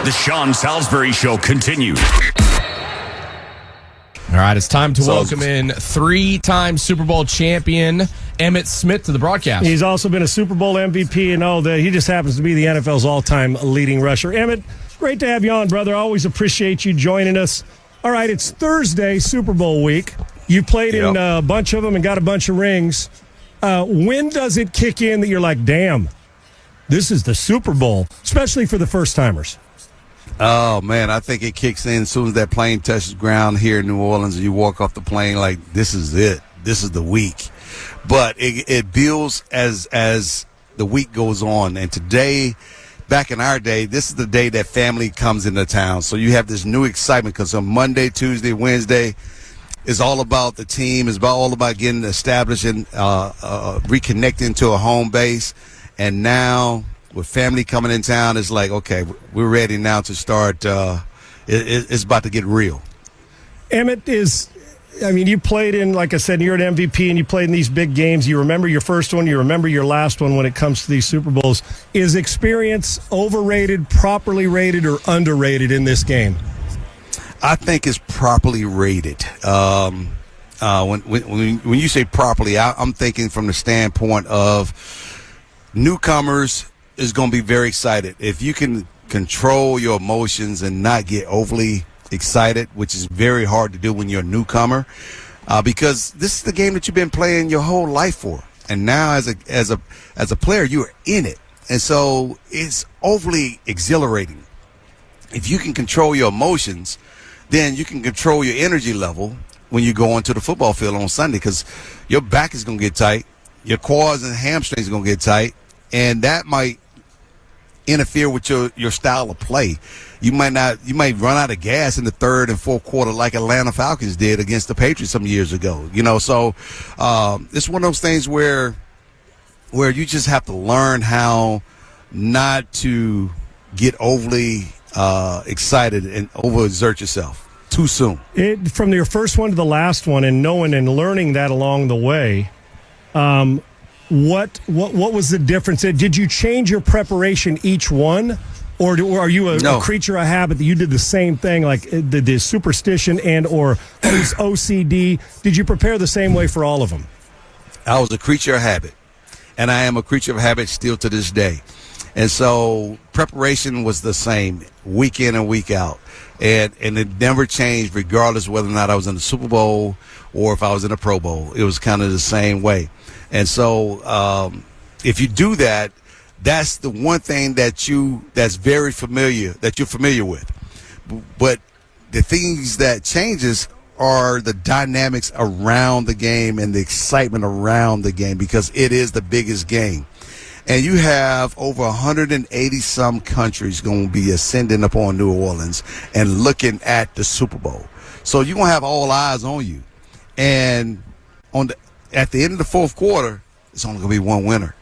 The Sean Salisbury Show continues. All right, it's time to welcome in three-time Super Bowl champion Emmitt Smith to the broadcast. He's also been a Super Bowl MVP and all that. He just happens to be the NFL's all-time leading rusher. Emmitt, great to have you on, brother. Always appreciate you joining us. All right, it's Thursday, Super Bowl week. You played in a bunch of them and got a bunch of rings. When does it kick in that you're like, damn, this is the Super Bowl, especially for the first-timers? Oh, man, I think it kicks in as soon as that plane touches ground here in New Orleans and you walk off the plane like, this is it. This is the week. But it builds as the week goes on. And today, back in our day, this is the day that family comes into town. So you have this new excitement because on Monday, Tuesday, Wednesday, it's all about the team. It's all about getting established and reconnecting to a home base. And now, with family coming in town, it's like, okay, we're ready now to start. It's about to get real. Emmitt you played in, like I said, you're an MVP and you played in these big games. You remember your first one, you remember your last one when it comes to these Super Bowls. Is experience overrated, properly rated, or underrated in this game? I think it's properly rated. When you say properly, I'm thinking from the standpoint of newcomers is going to be very excited. If you can control your emotions and not get overly excited, which is very hard to do when you're a newcomer, because this is the game that you've been playing your whole life for. And now as a player, you're in it. And so it's overly exhilarating. If you can control your emotions, then you can control your energy level when you go onto the football field on Sunday, because your back is going to get tight, your quads and hamstrings are going to get tight, and that might interfere with your style of play. You might run out of gas in the third and fourth quarter like Atlanta Falcons did against the Patriots some years ago. So it's one of those things where you just have to learn how not to get overly excited and overexert yourself too soon. From your first one to the last one, and knowing and learning that along the way, what was the difference? Did you change your preparation each one, or are you a creature of habit that you did the same thing, like the superstition and or OCD? Did you prepare the same way for all of them? I was a creature of habit, and I am a creature of habit still to this day. And so preparation was the same week in and week out. And it never changed regardless whether or not I was in the Super Bowl or if I was in a Pro Bowl. It was kind of the same way. And so if you do that, that's the one thing that's very familiar, that you're familiar with. But the things that changes are the dynamics around the game and the excitement around the game, because it is the biggest game. And you have over 180-some countries going to be ascending upon New Orleans and looking at the Super Bowl. So you're going to have all eyes on you. And at the end of the fourth quarter, it's only going to be one winner.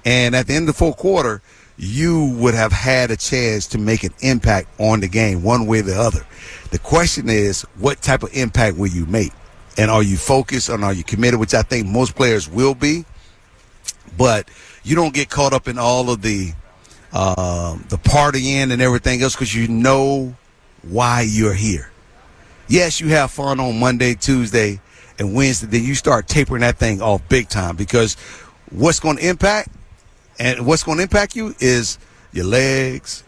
And at the end of the fourth quarter, you would have had a chance to make an impact on the game one way or the other. The question is, what type of impact will you make? And are you focused and are you committed, which I think most players will be. But you don't get caught up in all of the partying and everything else, because you know why you're here. Yes, you have fun on Monday, Tuesday, and Wednesday. Then you start tapering that thing off big time, because what's going to impact you is your legs,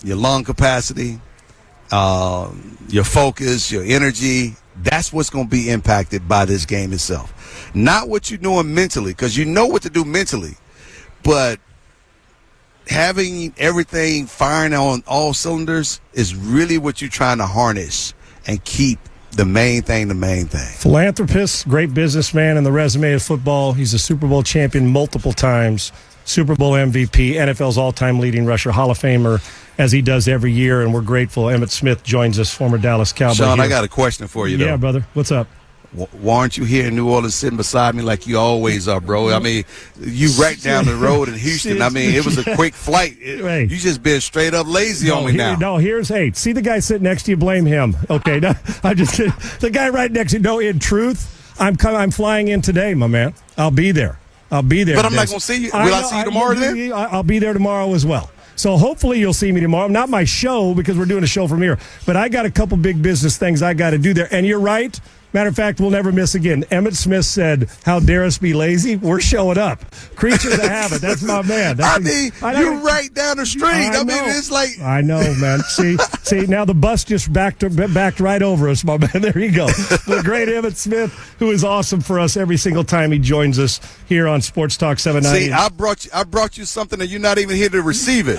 your lung capacity, your focus, your energy. That's what's going to be impacted by this game itself. Not what you're doing mentally, because you know what to do mentally, but having everything firing on all cylinders is really what you're trying to harness and keep the main thing. Philanthropist, great businessman, and the resume of football. He's a Super Bowl champion multiple times, Super Bowl MVP, NFL's all-time leading rusher, Hall of Famer, as he does every year, and we're grateful. Emmitt Smith joins us, former Dallas Cowboy. Sean, I got a question for you, though. Yeah, brother. What's up? Why aren't you here in New Orleans sitting beside me like you always are, bro? I mean, you right down the road in Houston. I mean, it was a quick flight. You just been straight up lazy on me now. See the guy sitting next to you, blame him. Okay, no, I'm just kidding. The guy right next to you. No, in truth, I'm flying in today, my man. I'll be there. But I'm not going to see you. Will I see you tomorrow then? I'll be there tomorrow as well. So hopefully you'll see me tomorrow. Not my show because we're doing a show from here, but I got a couple big business things I got to do there. And you're right. Matter of fact, we'll never miss again. Emmitt Smith said, "How dare us be lazy? We're showing up. Creatures of habit." That's my man. You're right down the street. I mean, it's like I know, man. See. Now the bus just backed right over us, my man. There you go. The great Emmitt Smith, who is awesome for us every single time he joins us here on Sports Talk 790. See, I brought you something and you're not even here to receive it.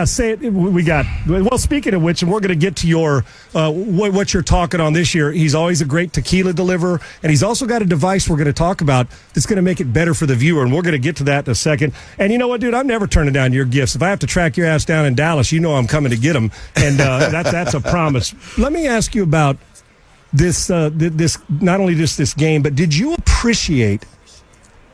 Say it. We got. Well, speaking of which, and we're going to get to your what you're talking on this year. He's always a great tequila deliverer, and he's also got a device we're going to talk about that's going to make it better for the viewer, and we're going to get to that in a second. And you know what, dude? I'm never turning down your gifts. If I have to track your ass down in Dallas, you know I'm coming to get them, and that's a promise. Let me ask you about this. This not only just this game, but did you appreciate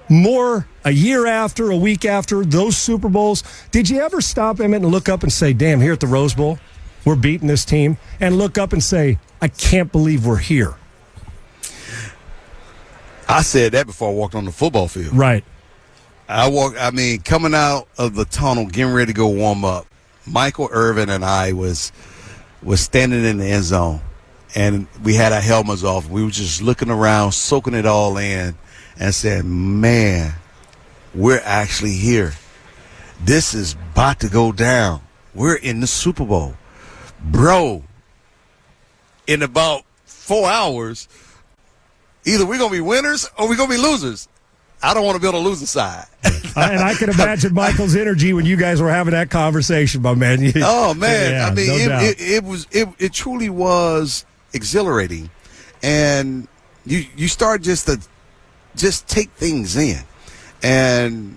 more a year after, a week after those Super Bowls? Did you ever stop, Emmitt, and look up and say, "Damn, here at the Rose Bowl, we're beating this team," and look up and say, "I can't believe we're here"? I said that before I walked on the football field. Right. Coming out of the tunnel, getting ready to go warm up, Michael Irvin and I was standing in the end zone, and we had our helmets off. We were just looking around, soaking it all in, and saying, "Man, we're actually here. This is about to go down. We're in the Super Bowl. Bro, in about 4 hours, either we're going to be winners or we're going to be losers. I don't want to be on the loser side." And I can imagine Michael's energy when you guys were having that conversation, my man. Oh, man. Yeah, it truly was exhilarating. And you start just to take things in. And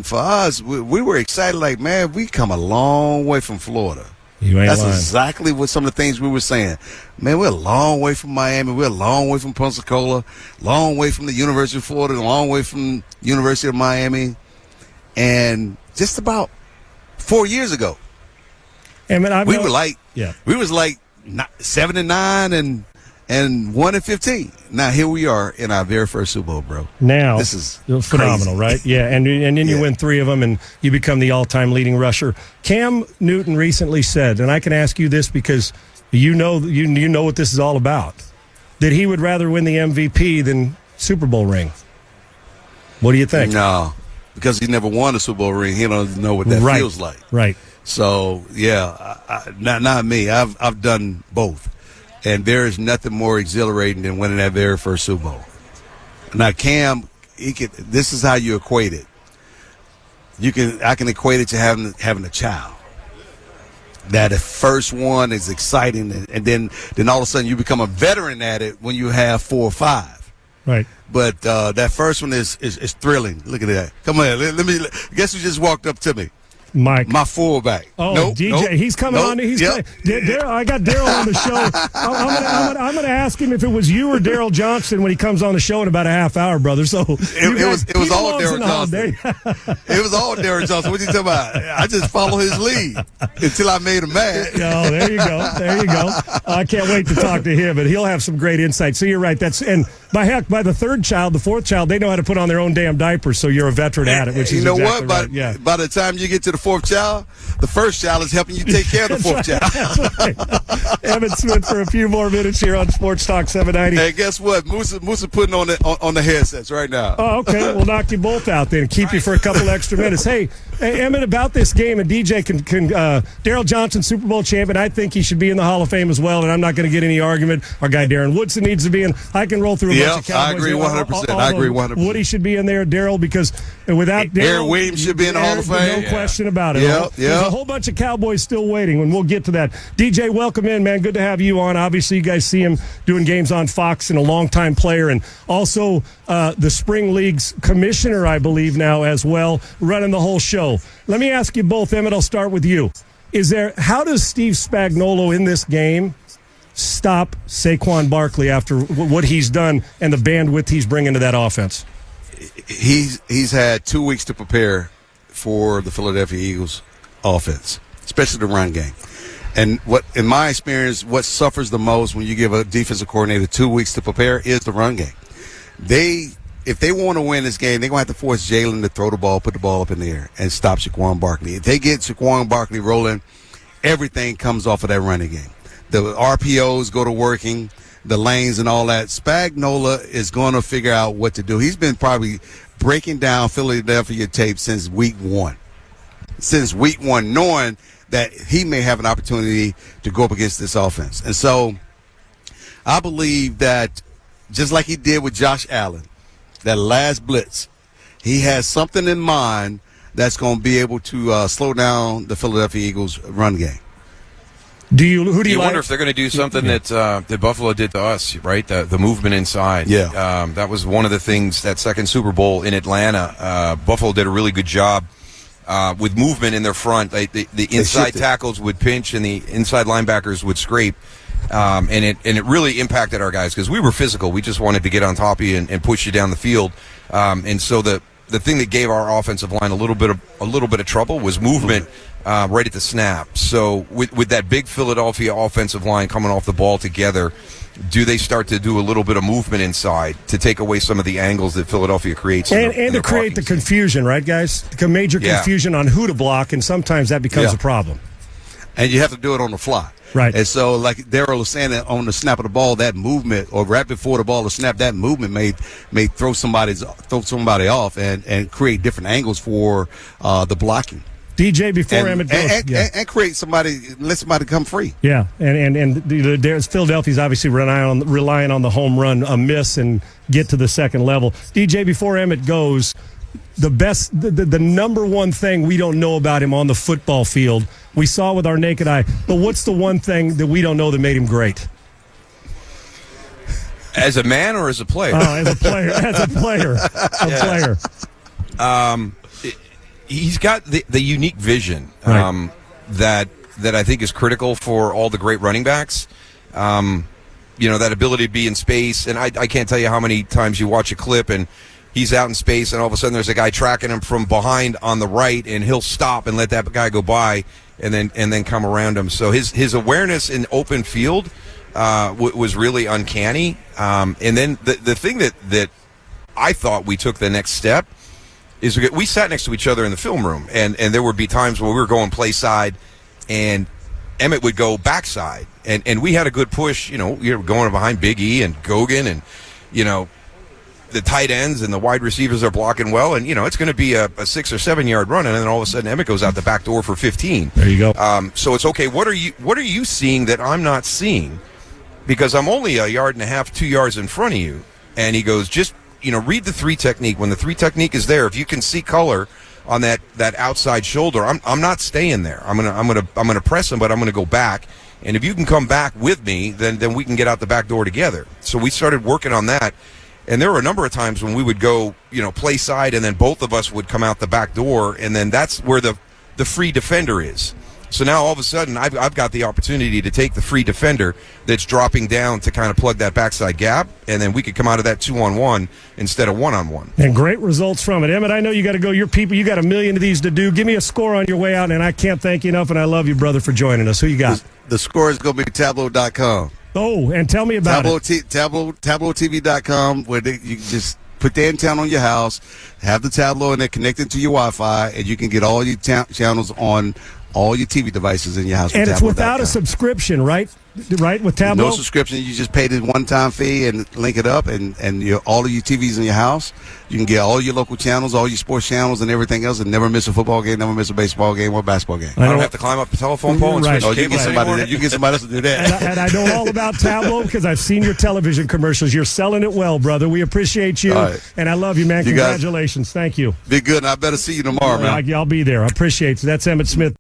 for us, we were excited, like, man, we come a long way from Florida. That's lying. Exactly what some of the things we were saying. Man, we're a long way from Miami. We're a long way from Pensacola, long way from the University of Florida, a long way from University of Miami. And just about 4 years ago, we were like 7-9 and 1-15. Now here we are in our very first Super Bowl, bro. Now this is phenomenal, crazy. right? Yeah, and then you win 3 of them, and you become the all-time leading rusher. Cam Newton recently said, and I can ask you this because you know what this is all about, that he would rather win the MVP than Super Bowl ring. What do you think? No, because he never won a Super Bowl ring. He don't know what that feels like. Right. So not me. I've done both. And there is nothing more exhilarating than winning that very first Super Bowl. Now, Cam, this is how you equate it. I can equate it to having a child. That the first one is exciting, and then all of a sudden you become a veteran at it when you have 4 or 5. Right. But that first one is thrilling. Look at that. Come on, let me. Guess who just walked up to me? Mike. My fullback. Oh, nope, DJ. Nope, he's coming on. He's yep. Daryl, I got Daryl on the show. I'm going to ask him if it was you or Daryl Johnston when he comes on the show in about a half hour, brother. So it was all Daryl Johnston. It was all Daryl Johnston. What are you talking about? I just follow his lead until I made him mad. Oh, there you go. There you go. I can't wait to talk to him, but he'll have some great insight. So you're right. By the third child, the fourth child, they know how to put on their own damn diapers. So you're a veteran at it, which is exactly what? Right. By the time you get to the fourth child, the first child is helping you take care of the fourth child. That's right. Emmitt Smith for a few more minutes here on Sports Talk 790. Hey, guess what? Musa putting on the headsets right now. Oh, okay. We'll knock you both out then. Keep you for a couple extra minutes. Hey, Emmitt, about this game, and DJ can Daryl Johnston, Super Bowl champion. I think he should be in the Hall of Fame as well, and I'm not going to get any argument. Our guy Darren Woodson needs to be in. I can roll through a bunch of Cowboys. I agree 100%. I agree 100%. Woody should be in there, Daryl, because without Daryl, Aaron Williams should be in the Hall of Fame. No question about it. Yeah. There's a whole bunch of Cowboys still waiting, and we'll get to that. DJ, welcome in, man. Good to have you on. Obviously, you guys see him doing games on Fox, and a longtime player, and also the Spring League's commissioner, I believe, now as well, running the whole show. Let me ask you both, Emmitt, I'll start with you. How does Steve Spagnuolo in this game stop Saquon Barkley after what he's done and the bandwidth he's bringing to that offense? He's had 2 weeks to prepare for the Philadelphia Eagles offense, especially the run game. And in my experience, what suffers the most when you give a defensive coordinator 2 weeks to prepare is the run game. They if they want to win this game, they're going to have to force Jalen to throw the ball, put the ball up in the air, and stop Saquon Barkley. If they get Saquon Barkley rolling, everything comes off of that running game. The RPOs go to working, the lanes and all that. Spagnuolo is going to figure out what to do. He's been probably breaking down Philadelphia tape since week one. Knowing that he may have an opportunity to go up against this offense. And so I believe that just like he did with Josh Allen, that last blitz, he has something in mind that's going to be able to slow down the Philadelphia Eagles run game. Who do you wonder like? if they're going to do something that Buffalo did to us, right? The movement inside. Yeah. That was one of the things that second Super Bowl in Atlanta. Buffalo did a really good job with movement in their front. The inside tackles would pinch and the inside linebackers would scrape. And it really impacted our guys because we were physical. We just wanted to get on top of you and push you down the field. And so the thing that gave our offensive line a little bit of trouble was movement right at the snap. So with that big Philadelphia offensive line coming off the ball together, do they start to do a little bit of movement inside to take away some of the angles that Philadelphia creates? And to create the confusion, right, guys? The major confusion on who to block, and sometimes that becomes a problem. And you have to do it on the fly. Right. And so, like Daryl was saying, that on the snap of the ball, that movement, or right before the ball to snap, that movement may throw somebody off and create different angles for the blocking. DJ, before Emmitt goes, and create let somebody come free. Yeah, and there's Philadelphia's obviously relying on the home run, a miss, and get to the second level. DJ, before Emmitt goes, the number one thing we don't know about him on the football field, we saw with our naked eye, but what's the one thing that we don't know that made him great? As a man or as a player? As a player. He's got the unique vision right. that I think is critical for all the great running backs. That ability to be in space, and I can't tell you how many times you watch a clip and he's out in space, and all of a sudden there's a guy tracking him from behind on the right, and he'll stop and let that guy go by, and then come around him. So his awareness in open field was really uncanny. And then the thing that I thought we took the next step is we sat next to each other in the film room, and there would be times when we were going play side, and Emmitt would go backside, and we had a good push. You're going behind Big E and Gogan, and the tight ends and the wide receivers are blocking well, and it's going to be a 6 or 7 yard run, and then all of a sudden Emmitt goes out the back door for 15. There you go. So it's okay. What are you seeing that I'm not seeing? Because I'm only a yard and a half, 2 yards in front of you. And he goes, just read the 3 technique. When the 3 technique is there, if you can see color on that outside shoulder, I'm not staying there. I'm gonna press him, but I'm gonna go back. And if you can come back with me, then we can get out the back door together. So we started working on that. And there were a number of times when we would go, play side, and then both of us would come out the back door, and then that's where the free defender is. So now all of a sudden I've got the opportunity to take the free defender that's dropping down to kind of plug that backside gap, and then we could come out of that 2-on-1 instead of 1-on-1. And great results from it. Emmitt, I know you got to go. Your people, you got a million of these to do. Give me a score on your way out, and I can't thank you enough, and I love you, brother, for joining us. Who you got? The score is going to be Tablo.com. Oh, and tell me about it. TabloTV.com, where you can just put the antenna on your house, have the Tablo, and they're connected to your Wi-Fi, and you can get all your channels on all your TV devices in your house. And it's without a subscription, right? Right, with Tablo? No subscription. You just pay the one-time fee and link it up, and all of your TVs in your house. You can get all your local channels, all your sports channels, and everything else, and never miss a football game, never miss a baseball game or basketball game. I don't have to climb up the telephone pole and switch you cables can anymore. you can get somebody else to do that. And I know all about Tablo because I've seen your television commercials. You're selling it well, brother. We appreciate you, and I love you, man. Congratulations. Thank you. Be good, and I better see you tomorrow, man. I'll be there. I appreciate you. That's Emmitt Smith.